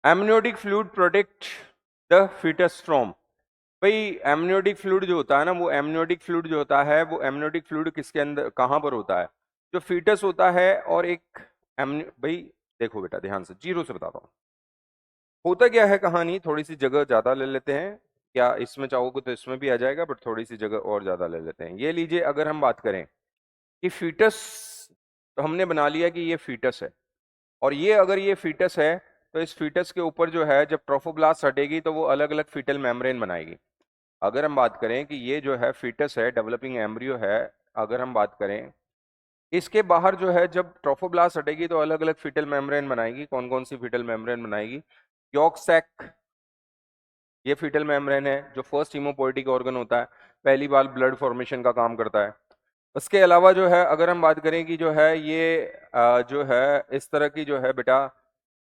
Amniotic fluid protect the foetus from. भाई amniotic fluid जो होता है ना, वो एमनियोटिक फ्लूइड जो होता है, वो एमनियोटिक फ्लूइड किसके अंदर कहाँ पर होता है? जो फीटस होता है और एक भाई देखो बेटा ध्यान से, जीरो से बताता हूँ। होता क्या है कहानी, थोड़ी सी जगह ज्यादा ले लेते हैं, क्या इसमें चाहोगे तो इसमें भी आ जाएगा, बट थोड़ी सी जगह और ज्यादा ले लेते हैं। ये लीजिए, अगर हम बात करें कि फीटस, तो हमने बना लिया कि ये फीटस है, और ये अगर ये फीटस है, तो इस फीटस के ऊपर जो है जब ट्रोफोब्लास्ट हटेगी तो वो अलग अलग फीटल मेम्ब्रेन बनाएगी। अगर हम बात करें कि ये जो है फीटस है, डेवलपिंग एम्ब्रियो है, अगर हम बात करें इसके बाहर जो है जब ट्रोफोब्लास्ट हटेगी तो अलग अलग फीटल मेम्ब्रेन बनाएगी। कौन कौन सी फीटल मेम्ब्रेन बनाएगी? यॉर्क सैक, ये फीटल मेम्ब्रेन है जो फर्स्ट हीमोपोइटिक ऑर्गन होता है, पहली बार ब्लड फॉर्मेशन का काम करता है। उसके अलावा जो है अगर हम बात करें कि जो है ये जो है इस तरह की जो है बेटा,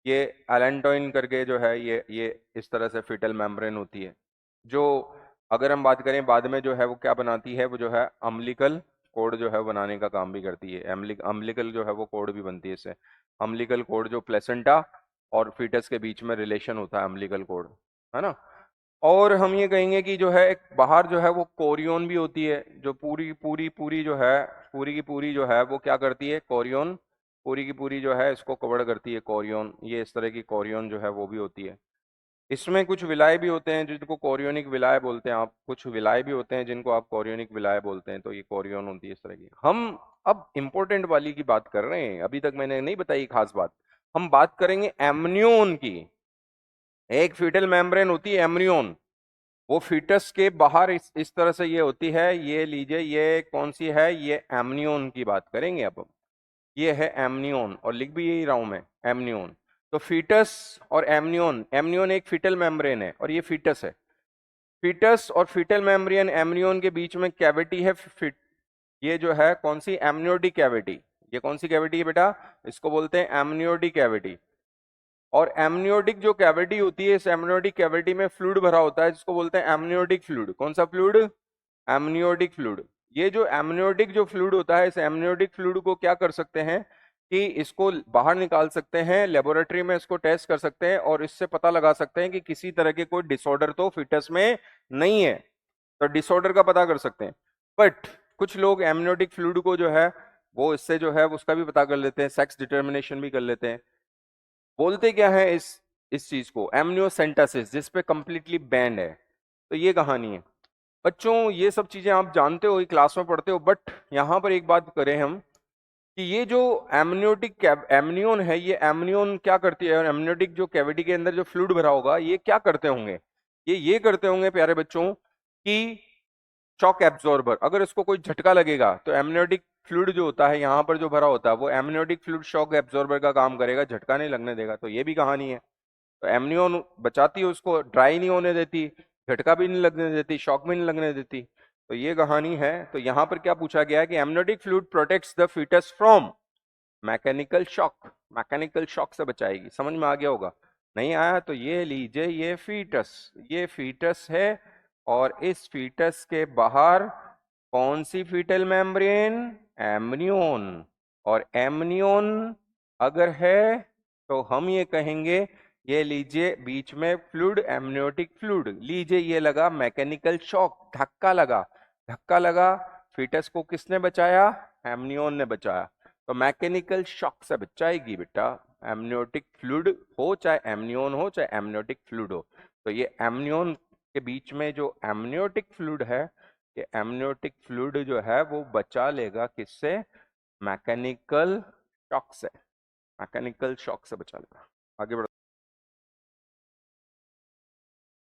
ये एलेंटोइन करके जो है ये इस तरह से फीटल मेम्ब्रेन होती है, जो अगर हम बात करें बाद में जो है वो क्या बनाती है, वो जो है अम्लिकल कोड जो है बनाने का काम भी करती है। अम्लिकल जो है वो कोड भी बनती है इससे। अम्लिकल कोड जो प्लेसेंटा और फीटस के बीच में रिलेशन होता है, अम्लिकल कोड, है ना। और हम ये कहेंगे कि जो है एक बाहर जो है वो कोरियोन भी होती है, जो पूरी पूरी पूरी जो है पूरी की पूरी जो है वो क्या करती है, कोरियोन पूरी की पूरी जो है इसको कवर करती है, कोरियोन। ये इस तरह की कोरियोन जो है वो भी होती है। इसमें कुछ विलाय भी होते हैं जिनको कोरियोनिक विलाय बोलते हैं आप, कुछ विलाय भी होते हैं जिनको आप कोरियोनिक विलाय बोलते हैं। तो ये कोरियोन होती है इस तरह की। हम अब इम्पोर्टेंट वाली की बात कर रहे हैं, अभी तक मैंने नहीं बताई खास बात। हम बात करेंगे एमनियोन की। एक फीटल मेम्ब्रेन होती है एमनियोन, वो फीटस के बाहर इस तरह से ये होती है। ये लीजिए, ये कौन सी है? ये एमनियोन की बात करेंगे अब हम। ये है एमनियोन, और लिख भी यही रहा हूं मैं, एमनियोन। तो फीटस और एमनियोन, एमनियोन एक फीटल मेम्ब्रेन है और ये फीटस है। फीटस और फीटल मेम्ब्रेन एमनियोन के बीच में कैविटी है, ये जो है कौन सी? Amniotic cavity. ये कौन सी कैविटी है बेटा? इसको बोलते हैं एमनियोटिक कैविटी। और एमनियोटिक जो कैविटी होती है, इस एमनियोटिक कैविटी में फ्लूइड भरा होता है जिसको बोलते हैं एमनियोटिक फ्लूइड। कौन सा फ्लूइड? Amniotic fluid. ये जो एमनियोटिक जो फ्लूइड होता है, इस एमनियोटिक फ्लूइड को क्या कर सकते हैं कि इसको बाहर निकाल सकते हैं, लेबोरेटरी में इसको टेस्ट कर सकते हैं और इससे पता लगा सकते हैं कि किसी तरह के कोई डिसऑर्डर तो फिटस में नहीं है, तो डिसऑर्डर का पता कर सकते हैं। बट कुछ लोग एमनियोटिक फ्लूइड को जो है वो इससे जो है उसका भी पता कर लेते हैं, सेक्स डिटर्मिनेशन भी कर लेते हैं। बोलते क्या है इस चीज को? एमनियोसेंटेसिस, जिस पे कंप्लीटली बैंड है। तो ये कहानी है बच्चों। ये सब चीजें आप जानते हो, क्लास में पढ़ते हो, बट यहाँ पर एक बात करें हम कि ये जो एमनियोटिक एमनियोन है, ये एमनियोन क्या करती है? और एमनियोटिक जो कैविटी के अंदर जो फ्लूइड भरा होगा, ये क्या करते होंगे? ये करते होंगे प्यारे बच्चों कि शॉक एब्जॉर्बर, अगर इसको कोई झटका लगेगा तो एमनियोटिक फ्लूइड जो होता है यहाँ पर जो भरा होता है, वो एमनियोटिक फ्लूइड शॉक एब्जॉर्बर का काम करेगा, झटका नहीं लगने देगा। तो ये भी कहानी है। तो एमनियोन बचाती है उसको, ड्राई नहीं होने देती, झटका भी नहीं लगने देती, शॉक भी नहीं लगने देती। तो ये कहानी है। तो यहाँ पर क्या पूछा गया है कि amniotic fluid protects the foetus from mechanical shock. Mechanical shock से बचाएगी। समझ में आ गया होगा? नहीं आया तो ये लीजिए, ये फीटस है, और इस फीटस के बाहर कौन सी फीटल मेम्ब्रेन? एमनियोन। और एमनियोन अगर है तो हम ये कहेंगे, ये लीजिए बीच में फ्लूइड, एमनियोटिक फ्लूइड, लीजिए ये लगा मैकेनिकल शॉक, धक्का लगा। धक्का लगा, फीटस को किसने बचाया? एमनियोन ने बचाया। तो मैकेनिकल शॉक से बचाएगी बेटा, एमनियोटिक फ्लूइड हो, चाहे एमनियोन हो, चाहे एमनियोटिक फ्लूइड हो। तो ये एमनियोन के बीच में जो एमनियोटिक फ्लूइड है, ये एमनियोटिक फ्लूइड जो है वो बचा लेगा किससे? मैकेनिकल शॉक से। मैकेनिकल शॉक से बचा लेगा। आगे बढ़